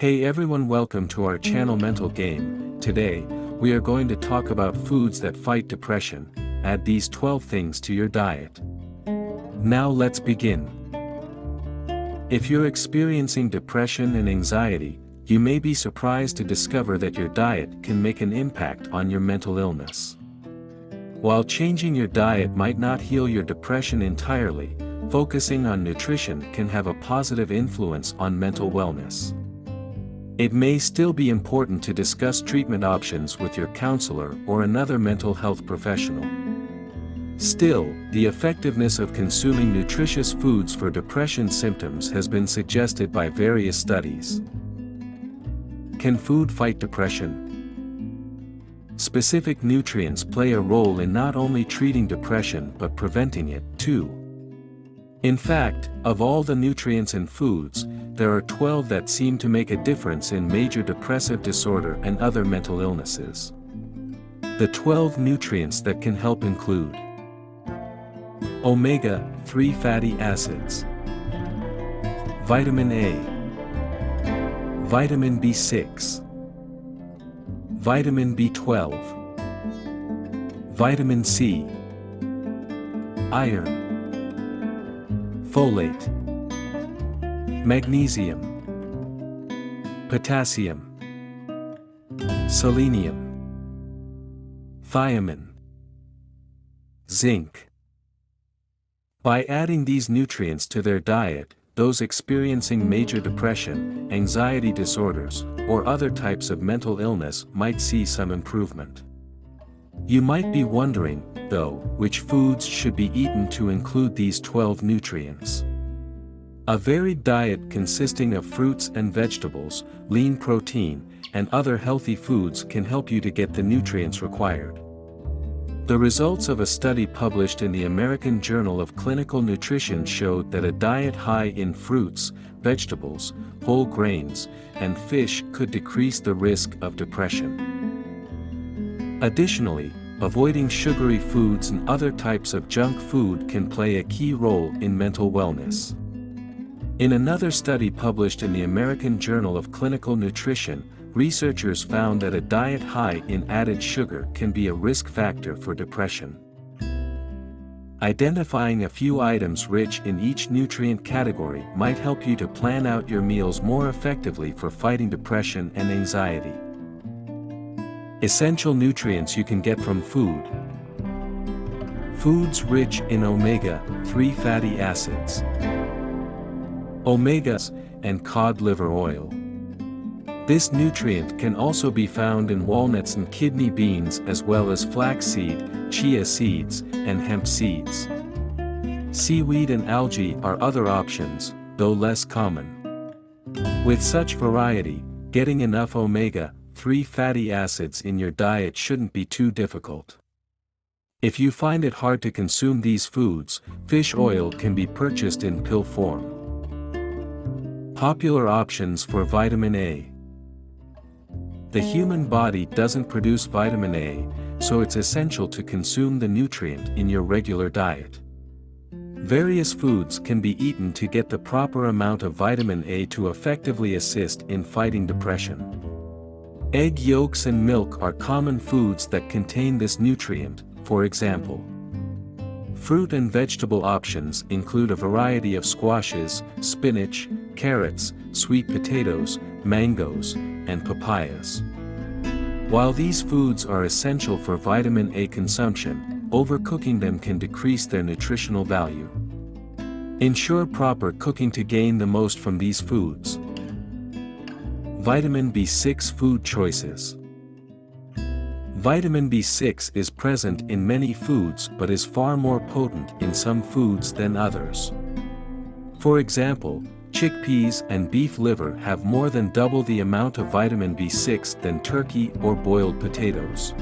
Hey everyone, welcome to our channel Mental Game. Today, we are going to talk about foods that fight depression. Add these 12 things to your diet. Now let's begin. If you're experiencing depression and anxiety, you may be surprised to discover that your diet can make an impact on your mental illness. While changing your diet might not heal your depression entirely, focusing on nutrition can have a positive influence on mental wellness. It may still be important to discuss treatment options with your counselor or another mental health professional. Still, the effectiveness of consuming nutritious foods for depression symptoms has been suggested by various studies. Can food fight depression? Specific nutrients play a role in not only treating depression but preventing it, too. In fact, of all the nutrients in foods, there are 12 that seem to make a difference in major depressive disorder and other mental illnesses. The 12 nutrients that can help include omega-3 fatty acids, vitamin A, vitamin B6, vitamin B12, vitamin C, iron, folate, magnesium, potassium, selenium, thiamine, zinc. By adding these nutrients to their diet, those experiencing major depression, anxiety disorders, or other types of mental illness might see some improvement. You might be wondering, though, which foods should be eaten to include these 12 nutrients. A varied diet consisting of fruits and vegetables, lean protein, and other healthy foods can help you to get the nutrients required. The results of a study published in the American Journal of Clinical Nutrition showed that a diet high in fruits, vegetables, whole grains, and fish could decrease the risk of depression. Additionally, avoiding sugary foods and other types of junk food can play a key role in mental wellness. In another study published in the American Journal of Clinical Nutrition, researchers found that a diet high in added sugar can be a risk factor for depression. Identifying a few items rich in each nutrient category might help you to plan out your meals more effectively for fighting depression and anxiety. Essential nutrients you can get from food. Foods rich in omega-3 fatty acids, omegas, and cod liver oil. This nutrient can also be found in walnuts and kidney beans, as well as flaxseed, chia seeds, and hemp seeds. Seaweed and algae are other options, though less common. With such variety, getting enough omega-3 fatty acids in your diet shouldn't be too difficult. If you find it hard to consume these foods, fish oil can be purchased in pill form. Popular options for vitamin A. The human body doesn't produce vitamin A, so it's essential to consume the nutrient in your regular diet. Various foods can be eaten to get the proper amount of vitamin A to effectively assist in fighting depression. Egg yolks and milk are common foods that contain this nutrient, for example. Fruit and vegetable options include a variety of squashes, spinach, carrots, sweet potatoes, mangoes, and papayas. While these foods are essential for vitamin A consumption, overcooking them can decrease their nutritional value. Ensure proper cooking to gain the most from these foods. Vitamin B6 food choices. Vitamin B6 is present in many foods but is far more potent in some foods than others. For example, chickpeas and beef liver have more than double the amount of vitamin B6 than turkey or boiled potatoes.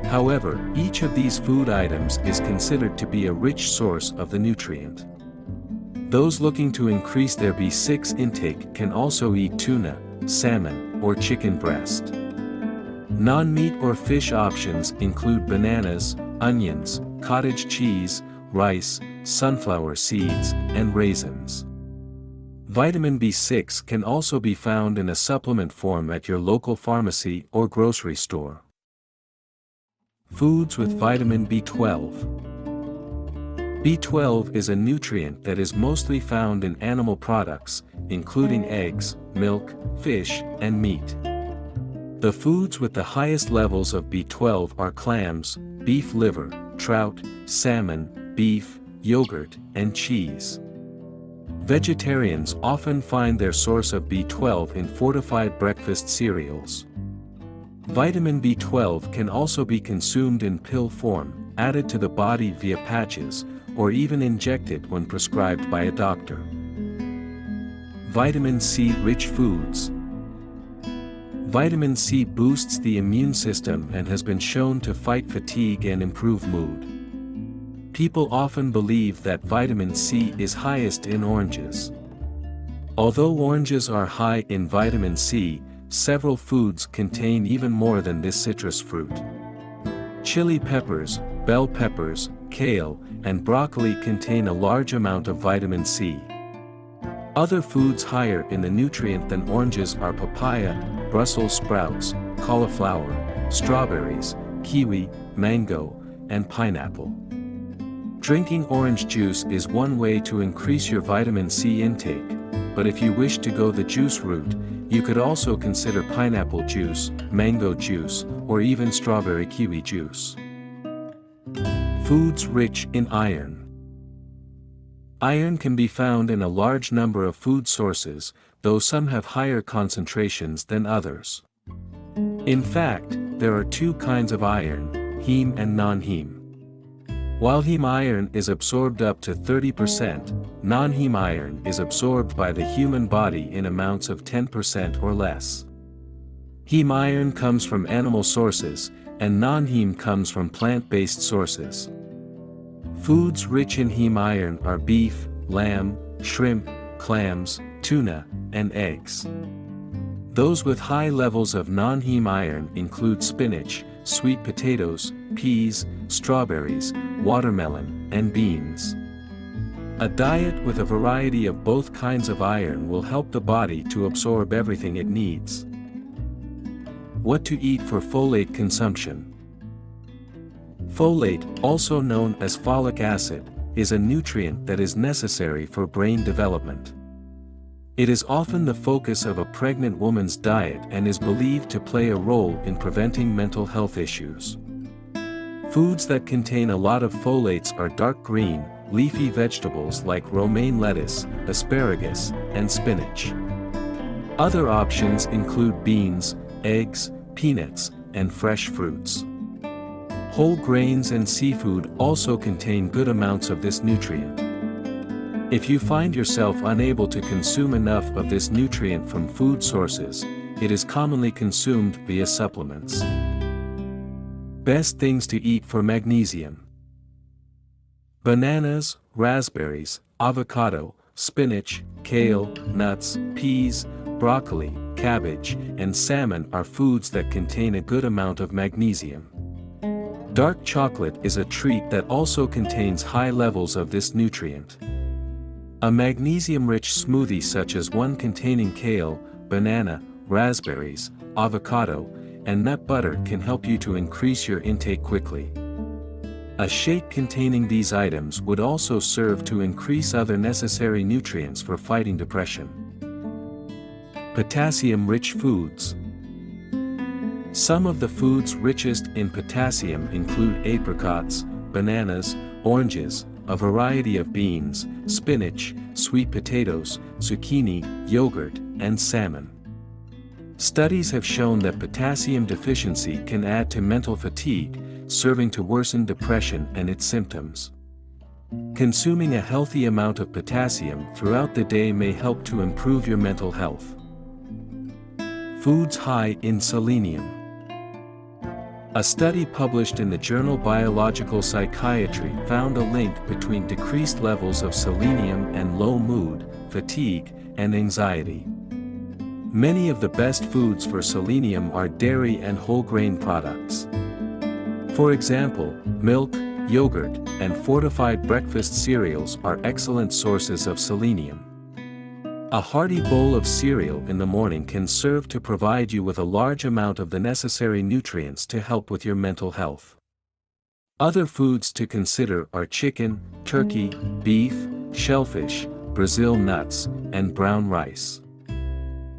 However, each of these food items is considered to be a rich source of the nutrient. Those looking to increase their B6 intake can also eat tuna, salmon, or chicken breast. Non-meat or fish options include bananas, onions, cottage cheese, rice, sunflower seeds, and raisins. Vitamin B6 can also be found in a supplement form at your local pharmacy or grocery store. Foods with vitamin B12. B12 is a nutrient that is mostly found in animal products, including eggs, milk, fish, and meat. The foods with the highest levels of B12 are clams, beef liver, trout, salmon, beef, yogurt, and cheese. Vegetarians often find their source of B12 in fortified breakfast cereals. Vitamin B12 can also be consumed in pill form, added to the body via patches, or even injected when prescribed by a doctor. Vitamin C-rich foods. Vitamin C boosts the immune system and has been shown to fight fatigue and improve mood. People often believe that vitamin C is highest in oranges. Although oranges are high in vitamin C, several foods contain even more than this citrus fruit. Chili peppers, bell peppers, kale, and broccoli contain a large amount of vitamin C. Other foods higher in the nutrient than oranges are papaya, Brussels sprouts, cauliflower, strawberries, kiwi, mango, and pineapple. Drinking orange juice is one way to increase your vitamin C intake, but if you wish to go the juice route, you could also consider pineapple juice, mango juice, or even strawberry kiwi juice. Foods rich in iron. Iron can be found in a large number of food sources, though some have higher concentrations than others. In fact, there are two kinds of iron, heme and non-heme. While heme iron is absorbed up to 30%, non-heme iron is absorbed by the human body in amounts of 10% or less. Heme iron comes from animal sources, and non-heme comes from plant-based sources. Foods rich in heme iron are beef, lamb, shrimp, clams, tuna, and eggs. Those with high levels of non-heme iron include spinach, sweet potatoes, peas, strawberries, watermelon, and beans. A diet with a variety of both kinds of iron will help the body to absorb everything it needs. What to eat for folate consumption. Folate, also known as folic acid, is a nutrient that is necessary for brain development. It is often the focus of a pregnant woman's diet and is believed to play a role in preventing mental health issues. Foods that contain a lot of folates are dark green, leafy vegetables like romaine lettuce, asparagus, and spinach. Other options include beans, eggs, peanuts, and fresh fruits. Whole grains and seafood also contain good amounts of this nutrient. If you find yourself unable to consume enough of this nutrient from food sources, it is commonly consumed via supplements. Best things to eat for magnesium. Bananas, raspberries, avocado, spinach, kale, nuts, peas, broccoli, cabbage, and salmon are foods that contain a good amount of magnesium. Dark chocolate is a treat that also contains high levels of this nutrient. A magnesium-rich smoothie such as one containing kale, banana, raspberries, avocado, and nut butter can help you to increase your intake quickly. A shake containing these items would also serve to increase other necessary nutrients for fighting depression. Potassium-rich foods. Some of the foods richest in potassium include apricots, bananas, oranges, a variety of beans, spinach, sweet potatoes, zucchini, yogurt, and salmon. Studies have shown that potassium deficiency can add to mental fatigue, serving to worsen depression and its symptoms. Consuming a healthy amount of potassium throughout the day may help to improve your mental health. Foods high in selenium. A study published in the journal Biological Psychiatry found a link between decreased levels of selenium and low mood, fatigue, and anxiety. Many of the best foods for selenium are dairy and whole grain products. For example, milk, yogurt, and fortified breakfast cereals are excellent sources of selenium. A hearty bowl of cereal in the morning can serve to provide you with a large amount of the necessary nutrients to help with your mental health. Other foods to consider are chicken, turkey, beef, shellfish, Brazil nuts, and brown rice.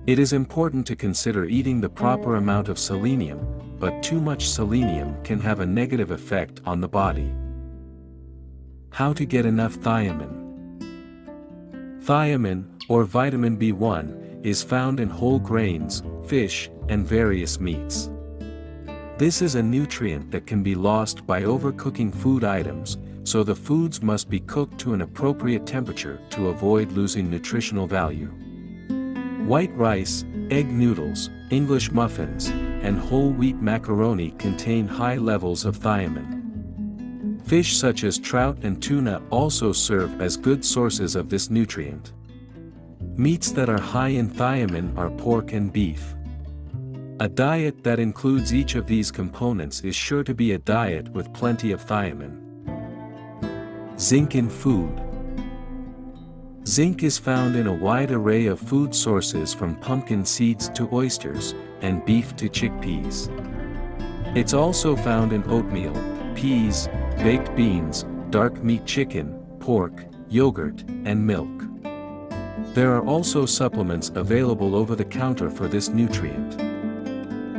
It is important to consider eating the proper amount of selenium, but too much selenium can have a negative effect on the body. How to get enough thiamine. Thiamine, or vitamin B1, is found in whole grains, fish, and various meats. This is a nutrient that can be lost by overcooking food items, so the foods must be cooked to an appropriate temperature to avoid losing nutritional value. White rice, egg noodles, English muffins, and whole wheat macaroni contain high levels of thiamine. Fish such as trout and tuna also serve as good sources of this nutrient. Meats that are high in thiamine are pork and beef. A diet that includes each of these components is sure to be a diet with plenty of thiamine. Zinc in food. Zinc is found in a wide array of food sources from pumpkin seeds to oysters, and beef to chickpeas. It's also found in oatmeal, peas, baked beans, dark meat chicken, pork, yogurt, and milk. There are also supplements available over the counter for this nutrient.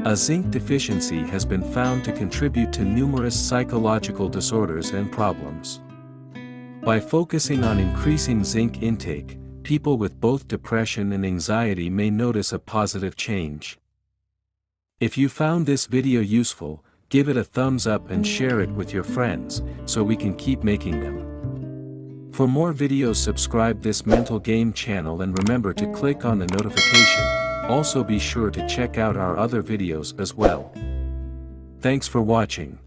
A zinc deficiency has been found to contribute to numerous psychological disorders and problems. By focusing on increasing zinc intake, people with both depression and anxiety may notice a positive change. If you found this video useful, give it a thumbs up and share it with your friends, so we can keep making them. For more videos, subscribe this Mental Game channel and remember to click on the notification. Also be sure to check out our other videos as well. Thanks for watching.